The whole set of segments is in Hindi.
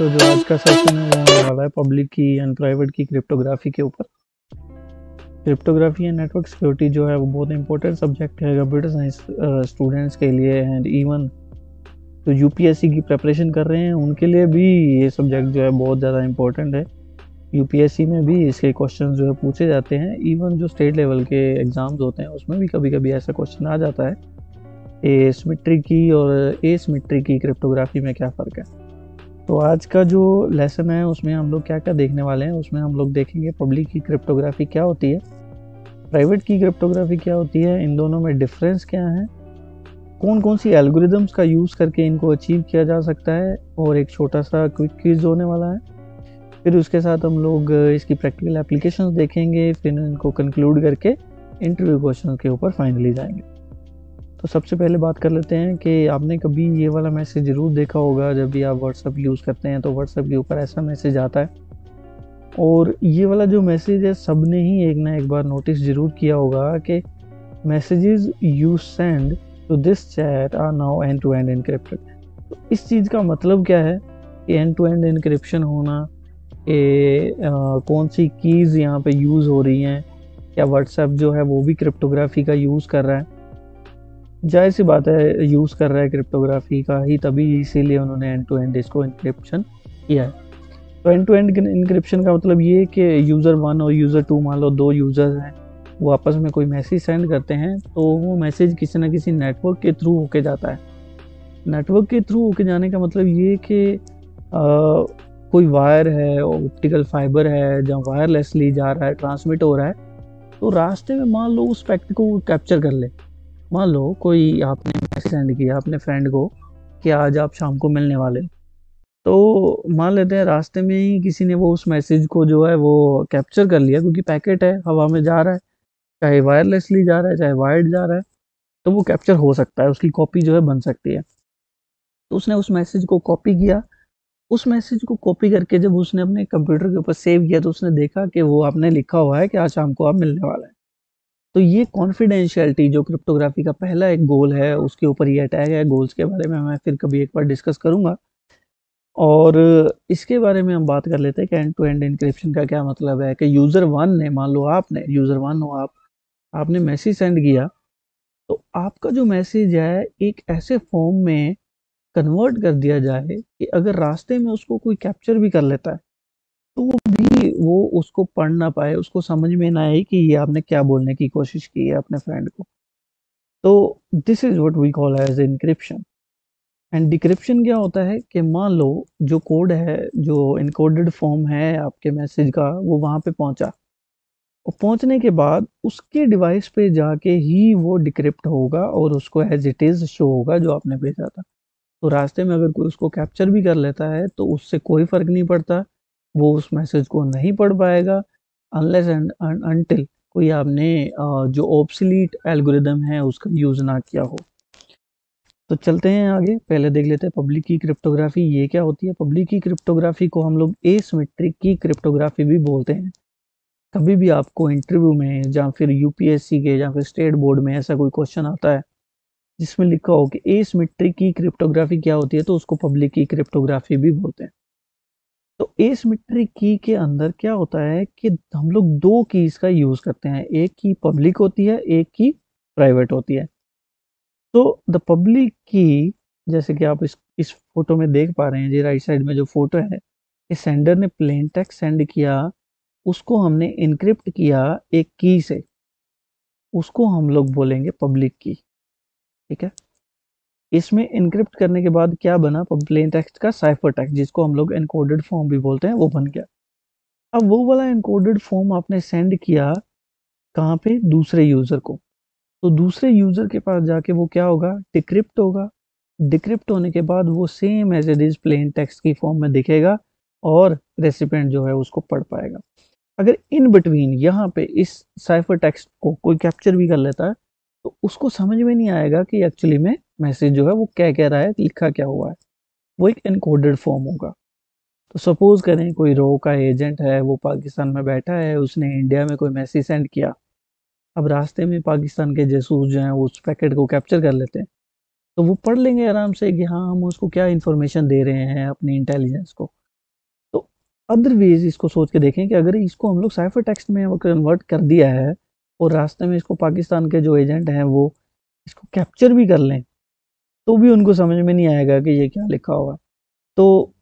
तो जो आज का सेशन है वो होने वाला है पब्लिक की एंड प्राइवेट की क्रिप्टोग्राफी के ऊपर। क्रिप्टोग्राफी एंड नेटवर्क सिक्योरिटी जो है वो बहुत इंपॉर्टेंट सब्जेक्ट है कंप्यूटर साइंस स्टूडेंट्स के लिए एंड इवन जो यूपीएससी की प्रिपरेशन कर रहे हैं उनके लिए भी ये सब्जेक्ट जो है बहुत ज़्यादा इंपॉर्टेंट है। यूपीएससी में भी इसके क्वेश्चन जो है पूछे जाते हैं, इवन जो स्टेट लेवल के एग्ज़ाम्स होते हैं उसमें भी कभी कभी ऐसा क्वेश्चन आ जाता है एसिमेट्री की और एसिमेट्री की क्रिप्टोग्राफी में क्या फ़र्क है। तो आज का जो लेसन है उसमें हम लोग क्या क्या देखने वाले हैं, उसमें हम लोग देखेंगे पब्लिक की क्रिप्टोग्राफी क्या होती है, प्राइवेट की क्रिप्टोग्राफी क्या होती है, इन दोनों में डिफरेंस क्या है, कौन कौन सी एल्गोरिदम्स का यूज़ करके इनको अचीव किया जा सकता है, और एक छोटा सा क्विक क्विज होने वाला है। फिर उसके साथ हम लोग इसकी प्रैक्टिकल एप्लीकेशंस देखेंगे, फिर इनको कंक्लूड करके इंटरव्यू क्वेश्चन के ऊपर फाइनली जाएंगे। तो सबसे पहले बात कर लेते हैं कि आपने कभी ये वाला मैसेज ज़रूर देखा होगा जब भी आप व्हाट्सअप यूज़ करते हैं तो व्हाट्सअप के ऊपर ऐसा मैसेज आता है, और ये वाला जो मैसेज है सब ने ही एक ना एक बार नोटिस ज़रूर किया होगा कि messages you send to this chat are now end to end encrypted. तो इस चीज़ का मतलब क्या है कि एंड टू एंड इनक्रिप्शन होना, कौन सी कीज़ यहाँ पे यूज़ हो रही हैं, क्या व्हाट्सएप जो है वो भी क्रिप्टोग्राफी का यूज़ कर रहा है। जाहिर सी बात है यूज़ कर रहा है क्रिप्टोग्राफी का ही, तभी इसीलिए उन्होंने एंड टू एंड इसको इनक्रिप्शन किया है। तो एंड टू एंड इनक्रिप्शन का मतलब ये कि यूज़र 1 और यूज़र 2, मान लो दो यूज़र्स हैं, वो आपस में कोई मैसेज सेंड करते हैं तो वो मैसेज किसी ना किसी नेटवर्क के थ्रू होके जाता है। नेटवर्क के थ्रू होके जाने का मतलब ये कि कोई वायर है, ऑप्टिकल फाइबर है, जहाँ वायरलेसली जा रहा है, ट्रांसमिट हो रहा है, तो रास्ते में मान लो उस पैकेट को कैप्चर कर ले। मान लो कोई आपने मैसेज सेंड किया अपने फ्रेंड को कि आज आप शाम को मिलने वाले हो, तो मान लेते हैं रास्ते में ही किसी ने वो उस मैसेज को जो है वो कैप्चर कर लिया, क्योंकि पैकेट है, हवा में जा रहा है, चाहे वायरलेसली जा रहा है चाहे वायर्ड जा रहा है, तो वो कैप्चर हो सकता है, उसकी कॉपी जो है बन सकती है। तो उसने उस मैसेज को कॉपी किया, उस मैसेज को कॉपी करके जब उसने अपने कंप्यूटर के ऊपर सेव किया तो उसने देखा कि वो आपने लिखा हुआ है कि आज शाम को आप मिलने वाला है। तो ये कॉन्फिडेंशियलिटी जो क्रिप्टोग्राफी का पहला एक गोल है, उसके ऊपर ये अटैक है। गोल्स के बारे में मैं फिर कभी एक बार डिस्कस करूंगा, और इसके बारे में हम बात कर लेते हैं कि एंड टू एंड इनक्रिप्शन का क्या मतलब है। कि यूज़र 1 ने, मान लो आपने यूज़र 1 हो आप, आपने मैसेज सेंड किया, तो आपका जो मैसेज है एक ऐसे फॉर्म में कन्वर्ट कर दिया जाए कि अगर रास्ते में उसको कोई कैप्चर भी कर लेता है तो वो उसको पढ़ ना पाए, उसको समझ में ना आए कि ये आपने क्या बोलने की कोशिश की है अपने फ्रेंड को। तो this is what we call as encryption. And decryption क्या होता है कि मान लो जो कोड है, जो इनकोडेड फॉर्म है आपके मैसेज का, वो वहां पे पहुंचा, और पहुंचने के बाद उसके डिवाइस पे जाके ही वो डिक्रिप्ट होगा और उसको एज इट इज शो होगा जो आपने भेजा था। तो रास्ते में अगर कोई उसको कैप्चर भी कर लेता है तो उससे कोई फर्क नहीं पड़ता, वो उस मैसेज को नहीं पढ़ पाएगा अनलेस एंड अनटिल कोई आपने जो ऑब्सलीट एल्गोरिदम है उसका यूज ना किया हो। तो चलते हैं आगे, पहले देख लेते हैं पब्लिक की क्रिप्टोग्राफी ये क्या होती है। पब्लिक की क्रिप्टोग्राफी को हम लोग एसिमेट्रिक की क्रिप्टोग्राफी भी बोलते हैं। कभी भी आपको इंटरव्यू में या फिर यूपीएससी के या फिर स्टेट बोर्ड में ऐसा कोई क्वेश्चन आता है जिसमें लिखा हो कि एसिमेट्रिक की क्रिप्टोग्राफी क्या होती है, तो उसको पब्लिक की क्रिप्टोग्राफी भी बोलते हैं। तो एसिमेट्रिक की के अंदर क्या होता है कि हम लोग दो कीज का यूज करते हैं, एक की पब्लिक होती है, एक की प्राइवेट होती है। तो द पब्लिक की, जैसे कि आप इस फोटो में देख पा रहे हैं, जी राइट साइड में जो फोटो है, इस सेंडर ने प्लेन टेक्स्ट सेंड किया, उसको हमने इनक्रिप्ट किया एक की से, उसको हम लोग बोलेंगे पब्लिक की। ठीक है, इसमें इनक्रिप्ट करने के बाद क्या बना, प्लेन टेक्स्ट का साइफर टेक्स्ट, जिसको हम लोग एनकोडेड फॉर्म भी बोलते हैं, वो बन गया। अब वो वाला एनकोडेड फॉर्म आपने सेंड किया कहाँ पे, दूसरे यूजर को, तो दूसरे यूजर के पास जाके वो क्या होगा, डिक्रिप्ट होगा। डिक्रिप्ट होने के बाद वो same as it is plain text की फॉर्म में दिखेगा और रेसिपिएंट जो है उसको पढ़ पाएगा। अगर इन बिटवीन यहाँ पे इस साइफर टेक्स्ट को कोई कैप्चर भी कर लेता है तो उसको समझ में नहीं आएगा कि एक्चुअली में मैसेज जो है वो क्या कह रहा है, लिखा क्या हुआ है, वो एक एनकोडेड फॉर्म होगा। तो सपोज करें कोई रो का एजेंट है, वो पाकिस्तान में बैठा है, उसने इंडिया में कोई मैसेज सेंड किया। अब रास्ते में पाकिस्तान के जासूस जो हैं वो उस पैकेट को कैप्चर कर लेते हैं, तो वो पढ़ लेंगे आराम से कि हाँ हम उसको क्या इन्फॉर्मेशन दे रहे हैं अपनी इंटेलिजेंस को। अदरवाइज इसको सोच के देखें कि अगर इसको हम लोग साइफर टेक्स्ट में कन्वर्ट कर दिया है और रास्ते में इसको पाकिस्तान के जो एजेंट हैं वो इसको कैप्चर भी कर लें, तो भी उनको समझ में नहीं आएगा कि ये क्या लिखा हुआ है। तो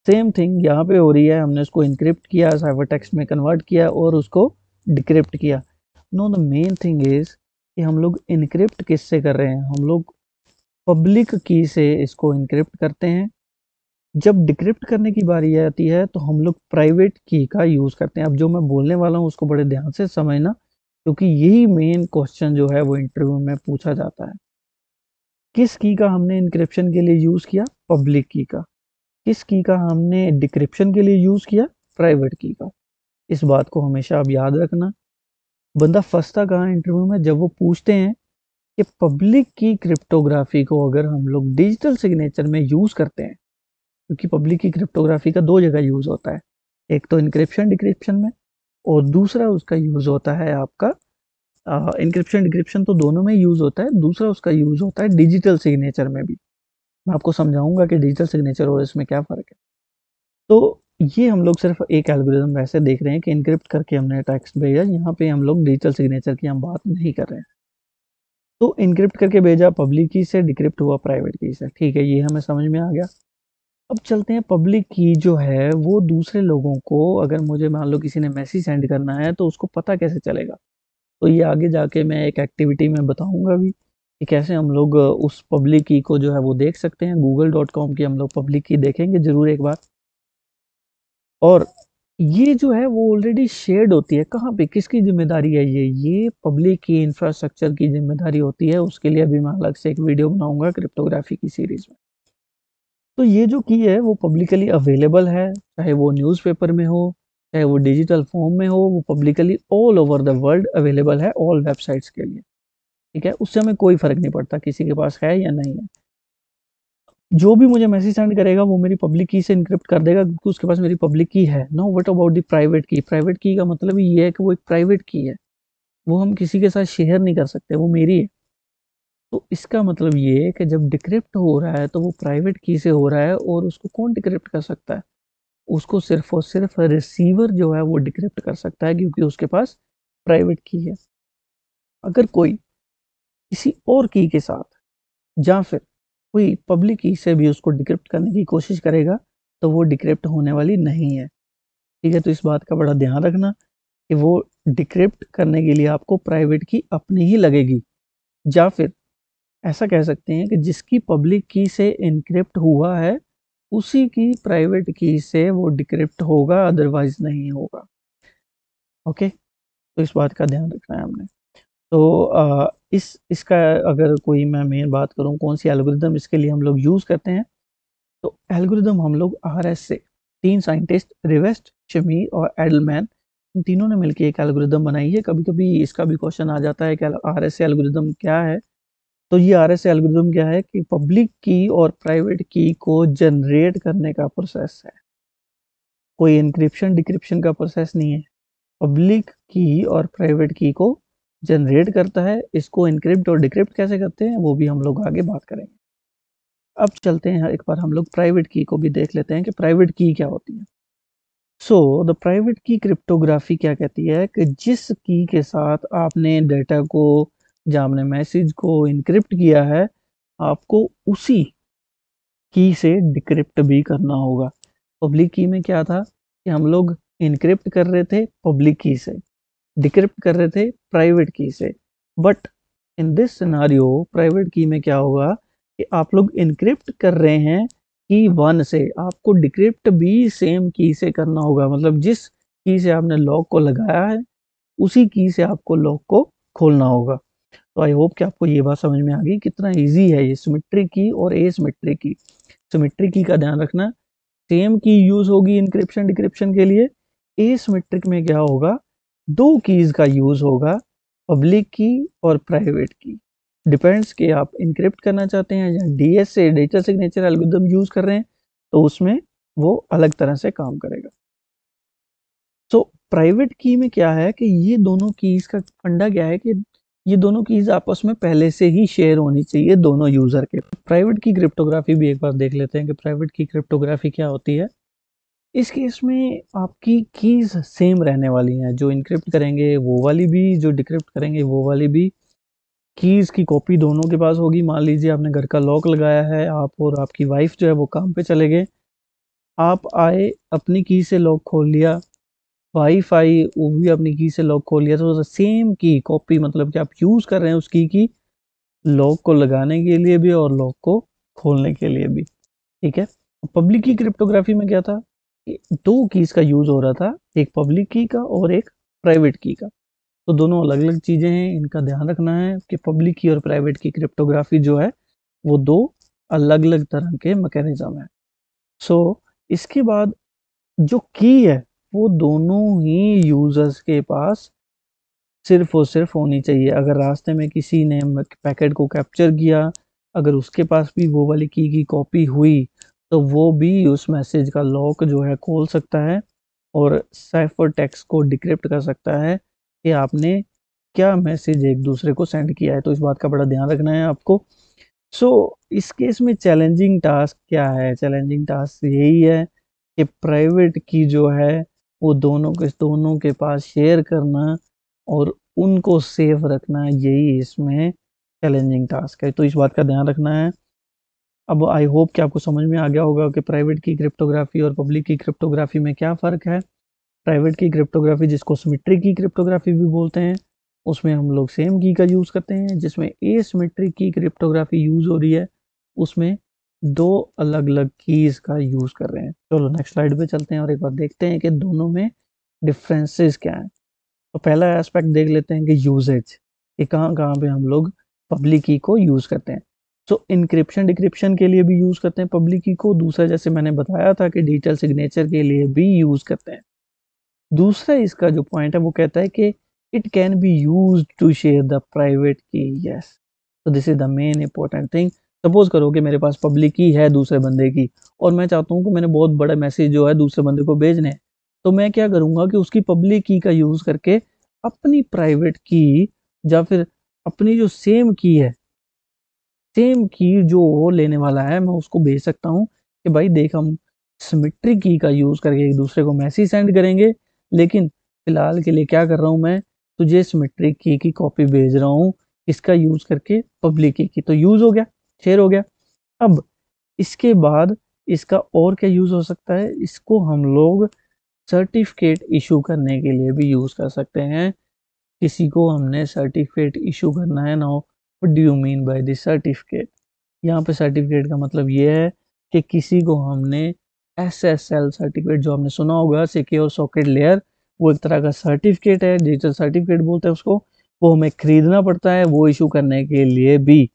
सेम थिंग यहाँ पे हो रही है, हमने उसको इनक्रिप्ट किया, साइफर टेक्स्ट में कन्वर्ट किया और उसको डिक्रिप्ट किया। No, the main thing is कि हम लोग इनक्रिप्ट किससे कर रहे हैं, हम लोग पब्लिक की से इसको इनक्रिप्ट करते हैं। जब डिक्रिप्ट करने की बारी आती है तो हम लोग प्राइवेट की का यूज़ करते हैं। अब जो मैं बोलने वाला हूँ उसको बड़े ध्यान से समझना, क्योंकि यही मेन क्वेश्चन जो है वो इंटरव्यू में पूछा जाता है। किस की का हमने इनक्रिप्शन के लिए यूज़ किया, पब्लिक की का। किस की का हमने डिक्रिप्शन के लिए यूज़ किया, प्राइवेट की का। इस बात को हमेशा आप याद रखना। बंदा फंसता कहाँ इंटरव्यू में, जब वो पूछते हैं कि पब्लिक की क्रिप्टोग्राफी को अगर हम लोग डिजिटल सिग्नेचर में यूज़ करते हैं, क्योंकि पब्लिक की क्रिप्टोग्राफी का दो जगह यूज़ होता है, एक तो इनक्रिप्शन डिक्रिप्शन में और दूसरा उसका यूज़ होता है आपका इनक्रिप्शन डिक्रिप्शन तो दोनों में यूज़ होता है, दूसरा उसका यूज़ होता है डिजिटल सिग्नेचर में भी। मैं आपको समझाऊंगा कि डिजिटल सिग्नेचर और इसमें क्या फ़र्क है। तो ये हम लोग सिर्फ एक एल्गोरिदम वैसे देख रहे हैं कि इनक्रिप्ट करके हमने टेक्स्ट भेजा, यहाँ पे हम लोग डिजिटल सिग्नेचर की हम बात नहीं कर रहे हैं। तो इनक्रिप्ट करके भेजा पब्लिक की से, डिक्रिप्ट हुआ प्राइवेट की से, ठीक है, ये हमें समझ में आ गया। अब चलते हैं पब्लिक की जो है वो दूसरे लोगों को, अगर मुझे मान लो किसी ने मैसेज सेंड करना है तो उसको पता कैसे चलेगा। तो ये आगे जाके मैं एक एक्टिविटी में बताऊंगा भी कि कैसे हम लोग उस पब्लिक की को जो है वो देख सकते हैं। google.com की हम लोग पब्लिक की देखेंगे जरूर एक बार। और ये जो है वो ऑलरेडी शेयर्ड होती है, कहाँ पे, किसकी जिम्मेदारी है ये पब्लिक की इंफ्रास्ट्रक्चर की जिम्मेदारी होती है। उसके लिए अभी मैं अलग से एक वीडियो बनाऊंगा क्रिप्टोग्राफी की सीरीज में। तो ये जो की है वो पब्लिकली अवेलेबल है, चाहे वो न्यूज़पेपर में हो, चाहे वो डिजिटल फॉर्म में हो, वो publicly all over the world available है, ऑल वेबसाइट्स के लिए। ठीक है, उससे हमें कोई फर्क नहीं पड़ता किसी के पास है या नहीं है। जो भी मुझे मैसेज सेंड करेगा वो मेरी पब्लिक की से इनक्रिप्ट कर देगा, क्योंकि उसके पास मेरी पब्लिक की है। No, what about the private key. Private key का मतलब ये है कि वो एक प्राइवेट की है, वो हम किसी के साथ शेयर नहीं कर सकते, वो मेरी है। तो इसका मतलब ये है कि जब डिक्रिप्ट हो रहा है तो वो प्राइवेट की से हो रहा है, और उसको कौन डिक्रिप्ट कर सकता है, उसको सिर्फ और सिर्फ रिसीवर जो है वो डिक्रिप्ट कर सकता है, क्योंकि उसके पास प्राइवेट की है। अगर कोई किसी और की के साथ या फिर कोई पब्लिक की से भी उसको डिक्रिप्ट करने की कोशिश करेगा तो वो डिक्रिप्ट होने वाली नहीं है। ठीक है, तो इस बात का बड़ा ध्यान रखना कि वो डिक्रिप्ट करने के लिए आपको प्राइवेट की अपनी ही लगेगी, या फिर ऐसा कह सकते हैं कि जिसकी पब्लिक की से इनक्रिप्ट हुआ है उसी की प्राइवेट की से वो डिक्रिप्ट होगा, अदरवाइज नहीं होगा। ओके, तो इस बात का ध्यान रखना है हमने। तो इसका अगर कोई मैं मेन बात करूं कौन सी एल्गोरिदम इसके लिए हम लोग यूज़ करते हैं, तो एल्गोरिदम हम लोग RS से, तीन साइंटिस्ट रिवेस्ट, शमीर और एडलमैन, इन तीनों ने मिलकर एक एल्गोरिदम बनाई है। कभी कभी इसका भी क्वेश्चन आ जाता है कि RS एल्गोरिदम क्या है। तो ये RS एल्गोरिदम क्या है कि पब्लिक की और प्राइवेट की को जनरेट करने का प्रोसेस है, कोई इंक्रिप्शन डिक्रिप्शन का प्रोसेस नहीं है। पब्लिक की और प्राइवेट की को जनरेट करता है। इसको इनक्रिप्ट और डिक्रिप्ट कैसे करते हैं वो भी हम लोग आगे बात करेंगे। अब चलते हैं एक बार हम लोग प्राइवेट की को भी देख लेते हैं कि प्राइवेट की क्या होती है। सो द प्राइवेट की क्रिप्टोग्राफी क्या कहती है कि जिस की के साथ आपने डेटा को या आपने मैसेज को इनक्रिप्ट किया है, आपको उसी की से डिक्रिप्ट भी करना होगा। पब्लिक की में क्या था कि हम लोग इनक्रिप्ट कर रहे थे पब्लिक की से, डिक्रिप्ट कर रहे थे प्राइवेट की से। But in this scenario private की में क्या होगा कि आप लोग इनक्रिप्ट कर रहे हैं की वन से, आपको डिक्रिप्ट भी सेम की से करना होगा। मतलब जिस की से आपने लॉक को लगाया है उसी की से आपको लॉक को खोलना होगा। तो आई होप कि आपको ये बात समझ में आ गई कितना इजी है ये सिमेट्रिक की और एसिमेट्रिक की। सिमेट्रिक की का ध्यान रखना, सेम की यूज होगी इंक्रिप्शन डिक्रिप्शन के लिए। एसिमेट्रिक में क्या होगा, दो कीज का यूज होगा, पब्लिक की और प्राइवेट की। डिपेंड्स कि आप इनक्रिप्ट करना चाहते हैं या डीएस से, डिजिटल सिग्नेचर एल्गोरिथम यूज कर रहे हैं, तो उसमें वो अलग तरह से काम करेगा। सो प्राइवेट की में क्या है कि ये दोनों कीज का फंडा क्या है कि ये दोनों कीज आपस में पहले से ही शेयर होनी चाहिए दोनों यूजर के। प्राइवेट की क्रिप्टोग्राफी भी एक बार देख लेते हैं कि प्राइवेट की क्रिप्टोग्राफी क्या होती है। इस केस में आपकी कीज सेम रहने वाली हैं, जो इनक्रिप्ट करेंगे वो वाली भी, जो डिक्रिप्ट करेंगे वो वाली भी। कीज की कॉपी दोनों के पास होगी। मान लीजिए आपने घर का लॉक लगाया है, आप और आपकी वाइफ जो है वो काम पे चले गए, आप आए अपनी की से लॉक खोल लिया, वाइफ आई वो भी अपनी की से लॉक खोल लिया, तो सेम की कॉपी, मतलब कि आप यूज कर रहे हैं उस की लॉक को लगाने के लिए भी और लॉक को खोलने के लिए भी। ठीक है। पब्लिक की क्रिप्टोग्राफी में क्या था कि दो कीज का यूज हो रहा था, एक पब्लिक की का और एक प्राइवेट की का। तो दोनों अलग अलग चीजें हैं, इनका ध्यान रखना है कि पब्लिक की और प्राइवेट की क्रिप्टोग्राफी जो है वो दो अलग अलग तरह के मैकेनिज्म है। सो इसके बाद जो की है वो दोनों ही यूजर्स के पास सिर्फ और सिर्फ होनी चाहिए। अगर रास्ते में किसी ने पैकेट को कैप्चर किया, अगर उसके पास भी वो वाली की कॉपी हुई, तो वो भी उस मैसेज का लॉक जो है खोल सकता है और साइफर टेक्स्ट को डिक्रिप्ट कर सकता है कि आपने क्या मैसेज एक दूसरे को सेंड किया है। तो इस बात का बड़ा ध्यान रखना है आपको। सो इस केस में चैलेंजिंग टास्क क्या है? चैलेंजिंग टास्क यही है कि प्राइवेट की जो है वो दोनों के पास शेयर करना और उनको सेफ रखना, यही इसमें चैलेंजिंग टास्क है। तो इस बात का ध्यान रखना है। अब आई होप कि आपको समझ में आ गया होगा कि प्राइवेट की क्रिप्टोग्राफी और पब्लिक की क्रिप्टोग्राफी में क्या फ़र्क है। प्राइवेट की क्रिप्टोग्राफी, जिसको सिमेट्रिक की क्रिप्टोग्राफी भी बोलते हैं, उसमें हम लोग सेम की का यूज़ करते हैं। जिसमें एसिमेट्रिक की क्रिप्टोग्राफी यूज़ हो रही है, उसमें दो अलग अलग कीज़ का यूज़ कर रहे हैं। चलो नेक्स्ट स्लाइड पे चलते हैं और एक बार देखते हैं कि दोनों में डिफरेंसेस क्या हैं। तो पहला एस्पेक्ट देख लेते हैं कि यूजेज, कि कहाँ कहाँ पे हम लोग पब्लिक की को यूज़ करते हैं। तो इंक्रिप्शन डिक्रिप्शन के लिए भी यूज़ करते हैं पब्लिक की को। दूसरा, जैसे मैंने बताया था कि डिजिटल सिग्नेचर के लिए भी यूज़ करते हैं। दूसरा इसका जो पॉइंट है वो कहता है कि it can be use to share the private key. Yes, तो this is the main important thing. Suppose करो कि मेरे पास पब्लिक की है दूसरे बंदे की, और मैं चाहता हूँ कि मैंने बहुत बड़ा मैसेज जो है दूसरे बंदे को भेजने हैं, तो मैं क्या करूँगा कि उसकी पब्लिक की का यूज़ करके अपनी प्राइवेट की, या फिर अपनी जो सेम की है, सेम की जो वो लेने वाला है, मैं उसको भेज सकता हूँ कि भाई देख, हम सिमेट्रिक की का यूज़ करके एक दूसरे को मैसेज सेंड करेंगे, लेकिन फिलहाल के लिए क्या कर रहा हूँ, मैं तुझे सिमेट्रिक की कॉपी भेज रहा हूँ, इसका यूज़ करके पब्लिक की। तो यूज़ हो गया, शेयर हो गया। अब इसके बाद इसका और क्या यूज़ हो सकता है? इसको हम लोग सर्टिफिकेट इशू करने के लिए भी यूज़ कर सकते हैं। किसी को हमने सर्टिफिकेट इशू करना है ना, what do you mean by this certificate? यहाँ पे सर्टिफिकेट का मतलब ये है कि किसी को हमने एसएसएल सर्टिफिकेट, जो आपने सुना होगा, सिक्योर सॉकेट लेयर, वो एक तरह का सर्टिफिकेट है, डिजिटल सर्टिफिकेट बोलते हैं उसको। वो हमें खरीदना पड़ता है वो इशू करने के लिए भी,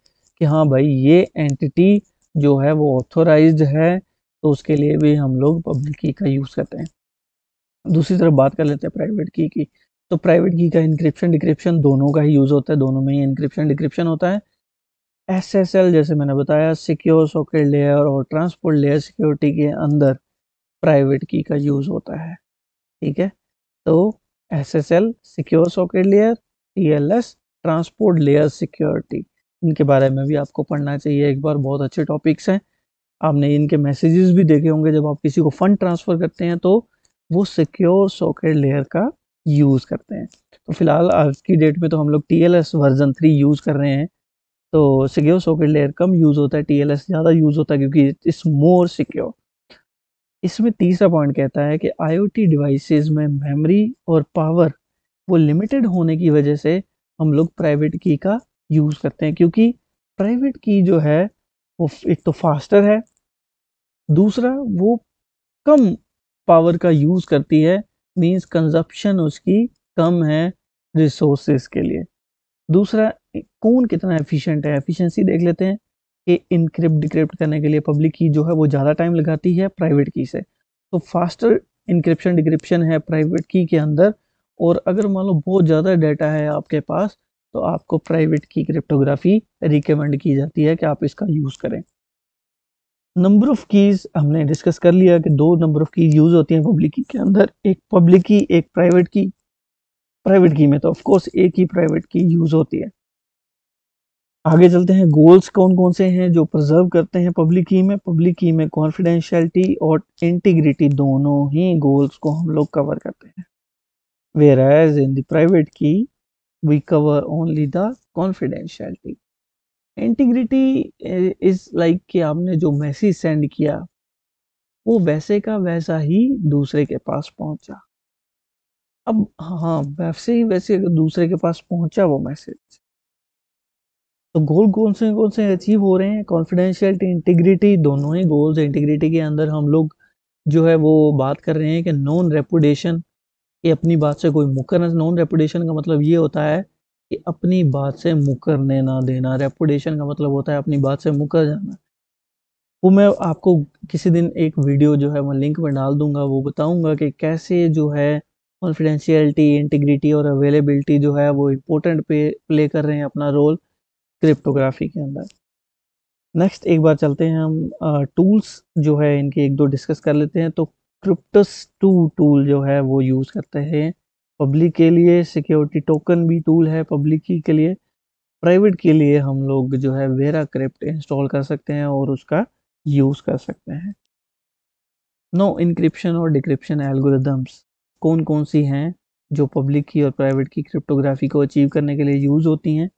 कि हाँ भाई ये एंटिटी जो है वो ऑथोराइज्ड है। तो उसके लिए भी हम लोग पब्लिक की का यूज़ करते हैं। दूसरी तरफ बात कर लेते हैं प्राइवेट की। तो प्राइवेट की का इंक्रिप्शन डिक्रिप्शन दोनों का ही यूज़ होता है, दोनों में ही इंक्रिप्शन डिक्रिप्शन होता है। एसएसएल जैसे मैंने बताया, सिक्योर सॉकेट लेयर और ट्रांसपोर्ट लेयर सिक्योरिटी के अंदर प्राइवेट की का यूज़ होता है। ठीक है। तो SSL secure socket layer, TLS transport layer security, इनके बारे में भी आपको पढ़ना चाहिए एक बार, बहुत अच्छे टॉपिक्स हैं। आपने इनके मैसेजेस भी देखे होंगे, जब आप किसी को फंड ट्रांसफ़र करते हैं तो वो सिक्योर सॉकेट लेयर का यूज़ करते हैं। तो फिलहाल आज की डेट में तो हम लोग टीएलएस वर्जन 3 यूज़ कर रहे हैं। तो सिक्योर सॉकेट लेयर कम यूज़ होता है, टीएलएस ज़्यादा यूज़ होता है, क्योंकि इट्स मोर सिक्योर। इसमें तीसरा पॉइंट कहता है कि आईओटी डिवाइसेस में मेमोरी और पावर वो लिमिटेड होने की वजह से हम लोग प्राइवेट की का यूज़ करते हैं, क्योंकि प्राइवेट की जो है वो एक तो फास्टर है, दूसरा वो कम पावर का यूज़ करती है, मींस कंजप्शन उसकी कम है रिसोर्सेज के लिए। दूसरा, कौन कितना एफिशिएंट है, एफिशिएंसी देख लेते हैं कि इनक्रिप्ट डिक्रिप्ट करने के लिए पब्लिक की जो है वो ज़्यादा टाइम लगाती है प्राइवेट की से। तो फास्टर इनक्रिप्शन डिक्रिप्शन है प्राइवेट की के अंदर। और अगर मान लो बहुत ज़्यादा डाटा है आपके पास, तो आपको प्राइवेट की क्रिप्टोग्राफी रिकमेंड की जाती है कि आप इसका यूज़ करें। नंबर ऑफ कीज हमने डिस्कस कर लिया कि दो नंबर ऑफ कीज यूज होती हैं पब्लिक की के अंदर, एक पब्लिक की एक प्राइवेट की। प्राइवेट की में तो ऑफ कोर्स एक ही प्राइवेट की यूज होती है। आगे चलते हैं, गोल्स कौन कौन से हैं जो प्रिजर्व करते हैं पब्लिक की में। पब्लिक की में कॉन्फिडेंशियलिटी और इंटीग्रिटी दोनों ही गोल्स को हम लोग कवर करते हैं, whereas in the private key we cover only the confidentiality. Integrity is like कि आपने जो मैसेज सेंड किया वो वैसे का वैसा ही दूसरे के पास पहुंचा। अब हाँ, वैसे ही वैसे अगर दूसरे के पास पहुंचा वो मैसेज, तो गोल कौन से अचीव हो रहे हैं, कॉन्फिडेंशियलिटी इंटीग्रिटी, दोनों ही गोल्स। इंटीग्रिटी के अंदर हम लोग जो है वो बात कर रहे हैं कि नॉन रेपुटेशन, कि अपनी बात से कोई मुकर। नॉन रेपुटेशन का मतलब ये होता है कि अपनी बात से मुकरने ना देना। रेपुटेशन का मतलब होता है अपनी बात से मुकर जाना। वो मैं आपको किसी दिन एक वीडियो जो है मैं लिंक में डाल दूंगा, वो बताऊंगा कि कैसे जो है कॉन्फिडेंशियलिटी, इंटीग्रिटी और अवेलेबिलिटी जो है वो इम्पोर्टेंट प्ले कर रहे हैं अपना रोल क्रिप्टोग्राफी के अंदर। नेक्स्ट एक बार चलते हैं हम टूल्स जो है इनके एक दो डिस्कस कर लेते हैं। तो क्रिप्टस 2 टूल जो है वो यूज़ करते हैं पब्लिक के लिए। सिक्योरिटी टोकन भी टूल है पब्लिक की के लिए। प्राइवेट के लिए हम लोग जो है वेरा क्रिप्ट इंस्टॉल कर सकते हैं और उसका यूज़ कर सकते हैं। नो इंक्रिप्शन और डिक्रिप्शन एल्गोरिदम्स कौन कौन सी हैं जो पब्लिक की और प्राइवेट की क्रिप्टोग्राफी को अचीव करने के लिए यूज़ होती हैं।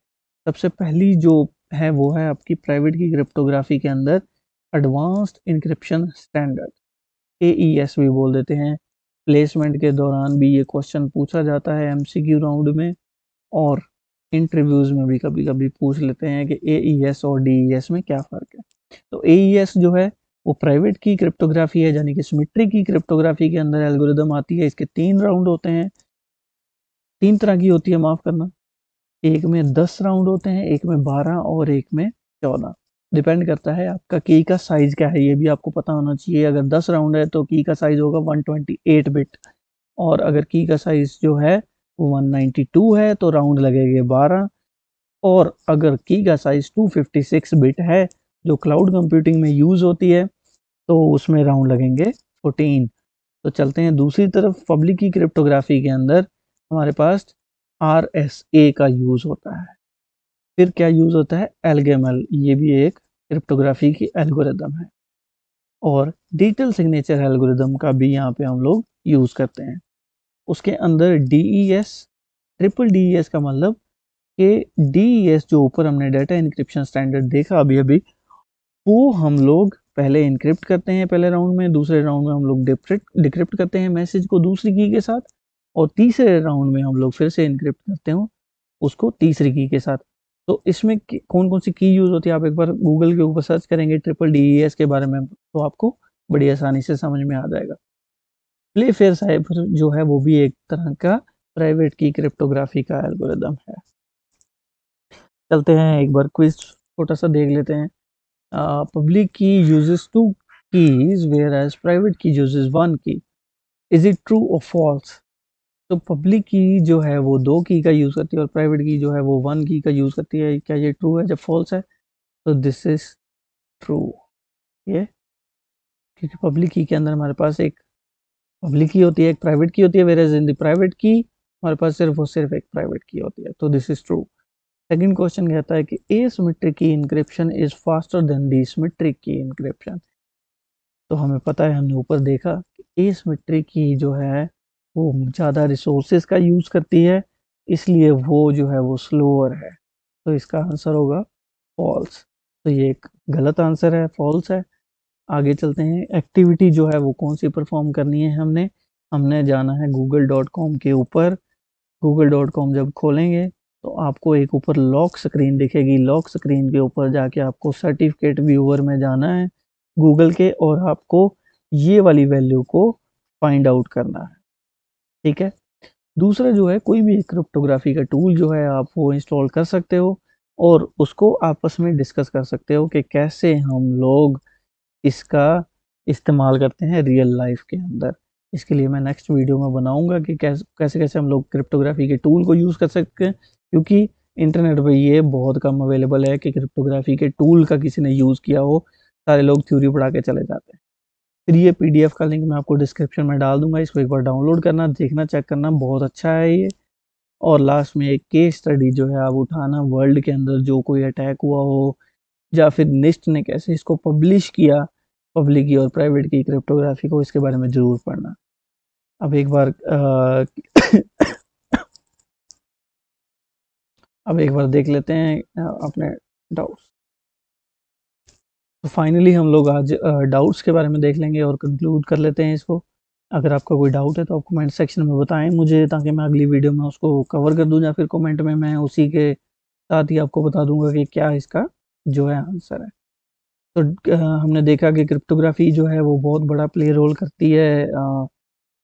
सबसे पहली जो है वो है आपकी प्राइवेट की क्रिप्टोग्राफी के अंदर एडवांस्ड इंक्रिप्शन स्टैंडर्ड, AES भी बोल देते हैं। प्लेसमेंट के दौरान भी ये क्वेश्चन पूछा जाता है MCQ राउंड में, और इंटरव्यूज में भी कभी कभी पूछ लेते हैं कि AES और DES में क्या फ़र्क है। तो AES जो है वो प्राइवेट की क्रिप्टोग्राफी है, यानी कि सिमेट्री की क्रिप्टोग्राफी के अंदर एल्गोरिदम आती है। इसके 3 राउंड होते हैं, 3 तरह की होती है, माफ़ करना। एक में 10 राउंड होते हैं, एक में 12 और एक में 14। डिपेंड करता है आपका की का साइज़ क्या है, ये भी आपको पता होना चाहिए। अगर 10 राउंड है तो की का साइज़ होगा 128 बिट, और अगर की का साइज़ जो है वो 192 है तो राउंड लगेंगे 12, और अगर की का साइज़ 256 बिट है जो क्लाउड कंप्यूटिंग में यूज़ होती है तो उसमें राउंड लगेंगे 14। तो चलते हैं दूसरी तरफ, पब्लिक की क्रिप्टोग्राफी के अंदर हमारे पास RSA का यूज़ होता है। फिर क्या यूज़ होता है, एलगेमल, ये भी एक क्रिप्टोग्राफी की एल्गोरिदम है। और डिजिटल सिग्नेचर एल्गोरिदम का भी यहाँ पे हम लोग यूज़ करते हैं। उसके अंदर DES, ट्रिपल DES का मतलब कि DES जो ऊपर हमने डाटा इंक्रिप्शन स्टैंडर्ड देखा अभी अभी, वो हम लोग पहले इनक्रिप्ट करते हैं पहले राउंड में, दूसरे राउंड में हम लोग डिक्रिप्ट करते हैं मैसेज को दूसरी की के साथ, और तीसरे राउंड में हम लोग फिर से इनक्रिप्ट करते हो उसको तीसरी की के साथ। तो इसमें कौन कौन सी की यूज़ होती है, आप एक बार गूगल के ऊपर सर्च करेंगे ट्रिपल DES के बारे में तो आपको बड़ी आसानी से समझ में आ जाएगा। प्ले फेयर साइफर जो है वो भी एक तरह का प्राइवेट की क्रिप्टोग्राफी का एल्गोरिदम है। चलते हैं एक बार क्विज छोटा सा देख लेते हैं। पब्लिक की यूजेस 2 keys whereas private की यूजेस 1 की। इज इट ट्रू और फॉल्स? तो पब्लिक की जो है वो 2 की का यूज़ करती है और प्राइवेट की जो है वो 1 की का यूज़ करती है। क्या ये ट्रू है? जब फॉल्स है तो दिस इज ट्रू। ये क्योंकि पब्लिक की के अंदर हमारे पास एक पब्लिक की होती है, एक प्राइवेट की होती है, whereas in the private key हमारे पास सिर्फ एक प्राइवेट की होती है। तो this is true. Second question कहता है कि एसिमेट्रिक की encryption is faster than the symmetric की इनक्रिप्शन। तो हमें पता है, हमने ऊपर देखा कि एसिमेट्रिक की जो है वो ज़्यादा रिसोर्सेज का यूज़ करती है, इसलिए वो जो है वो स्लोअर है। तो इसका आंसर होगा फॉल्स। तो ये एक गलत आंसर है, फॉल्स है। आगे चलते हैं, एक्टिविटी जो है वो कौन सी परफॉर्म करनी है हमने हमने जाना है google.com के ऊपर। google.com जब खोलेंगे तो आपको एक ऊपर लॉक स्क्रीन दिखेगी, लॉक स्क्रीन के ऊपर जाके आपको सर्टिफिकेट व्यूअर में जाना है गूगल के, और आपको ये वाली वैल्यू को फाइंड आउट करना है। ठीक है। दूसरा जो है, कोई भी क्रिप्टोग्राफी का टूल जो है आप वो इंस्टॉल कर सकते हो और उसको आपस में डिस्कस कर सकते हो कि कैसे हम लोग इसका इस्तेमाल करते हैं रियल लाइफ के अंदर। इसके लिए मैं नेक्स्ट वीडियो में बनाऊंगा कि कैसे कैसे हम लोग क्रिप्टोग्राफी के टूल को यूज़ कर सकते हैं, क्योंकि इंटरनेट पे ये बहुत कम अवेलेबल है कि क्रिप्टोग्राफी के टूल का किसी ने यूज़ किया हो। सारे लोग थ्योरी पढ़ा के चले जाते हैं। फिर ये PDF का लिंक मैं आपको डिस्क्रिप्शन में डाल दूंगा, इसको एक बार डाउनलोड करना, देखना, चेक करना, बहुत अच्छा है ये। और लास्ट में एक केस स्टडी जो है आप उठाना, वर्ल्ड के अंदर जो कोई अटैक हुआ हो या फिर निस्ट ने कैसे इसको पब्लिश किया, पब्लिक की और प्राइवेट की क्रिप्टोग्राफी को, इसके बारे में जरूर पढ़ना। अब एक बार अब एक बार देख लेते हैं अपने डाउट्स। तो फाइनली हम लोग आज डाउट्स के बारे में देख लेंगे और कंक्लूड कर लेते हैं इसको। अगर आपका कोई डाउट है तो आप कमेंट सेक्शन में बताएं मुझे, ताकि मैं अगली वीडियो में उसको कवर कर दूं, या फिर कमेंट में मैं उसी के साथ ही आपको बता दूंगा कि क्या इसका जो है आंसर है। तो हमने देखा कि क्रिप्टोग्राफी जो है वो बहुत बड़ा प्ले रोल करती है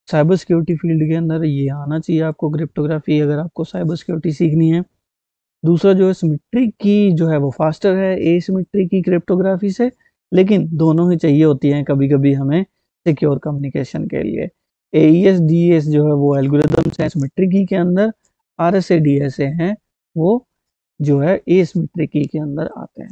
साइबर सिक्योरिटी फील्ड के अंदर। ये आना चाहिए आपको क्रिप्टोग्राफी, अगर आपको साइबर सिक्योरिटी सीखनी है। दूसरा जो है सिमेट्रिक की जो है वो फास्टर है एसिमेट्रिक की क्रिप्टोग्राफी से, लेकिन दोनों ही चाहिए होती हैं कभी कभी हमें सिक्योर कम्युनिकेशन के लिए। एईएस डीएस जो है वो एल्गोरिदम्स हैं सिमेट्रिक की के अंदर, आरएसए डीएसए हैं वो जो है एसिमेट्रिक की के अंदर आते हैं।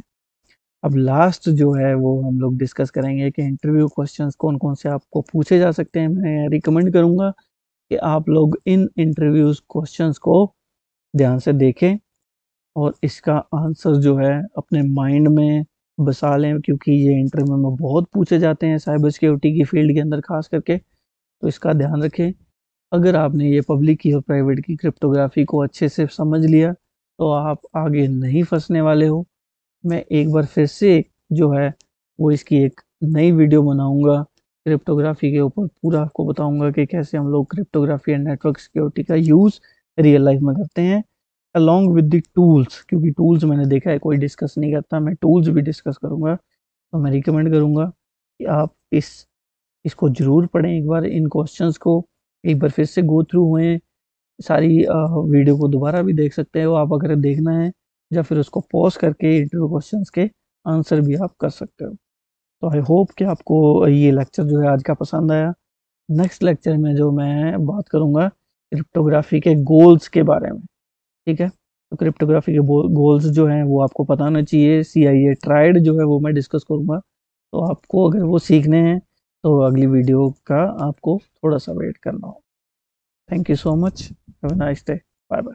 अब लास्ट जो है वो हम लोग डिस्कस करेंगे कि इंटरव्यू क्वेश्चंस कौन कौन से आपको पूछे जा सकते हैं। मैं रिकमेंड करूंगा कि आप लोग इन इंटरव्यूज क्वेश्चंस को ध्यान से देखें और इसका आंसर जो है अपने माइंड में बसा लें, क्योंकि ये इंटरव्यू में बहुत पूछे जाते हैं साइबर सिक्योरिटी की फील्ड के अंदर खास करके। तो इसका ध्यान रखें। अगर आपने ये पब्लिक की और प्राइवेट की क्रिप्टोग्राफी को अच्छे से समझ लिया तो आप आगे नहीं फंसने वाले हो। मैं एक बार फिर से जो है वो इसकी एक नई वीडियो बनाऊंगा क्रिप्टोग्राफी के ऊपर, पूरा आपको बताऊंगा कि कैसे हम लोग क्रिप्टोग्राफी एंड नेटवर्क सिक्योरिटी का यूज़ रियल लाइफ में करते हैं, अलॉन्ग विद द टूल्स। क्योंकि टूल्स मैंने देखा है कोई डिस्कस नहीं करता, मैं टूल्स भी डिस्कस करूंगा। तो मैं रिकमेंड करूंगा कि आप इसको ज़रूर पढ़ें एक बार, इन क्वेश्चंस को एक बार फिर से गो थ्रू हुए। सारी वीडियो को दोबारा भी देख सकते हो आप अगर देखना है, या फिर उसको पॉज करके इंटरव्यू क्वेश्चंस के आंसर भी आप कर सकते हो। तो आई होप कि आपको ये लेक्चर जो है आज का पसंद आया। नेक्स्ट लेक्चर में जो मैं बात करूँगा क्रिप्टोग्राफी के गोल्स के बारे में, ठीक है। तो क्रिप्टोग्राफी के गोल्स जो हैं वो आपको पता होना चाहिए। CIA ट्राइड जो है वो मैं डिस्कस करूँगा। तो आपको अगर वो सीखने हैं तो अगली वीडियो का आपको थोड़ा सा वेट करना हो। Thank you so much, have a nice day, bye bye.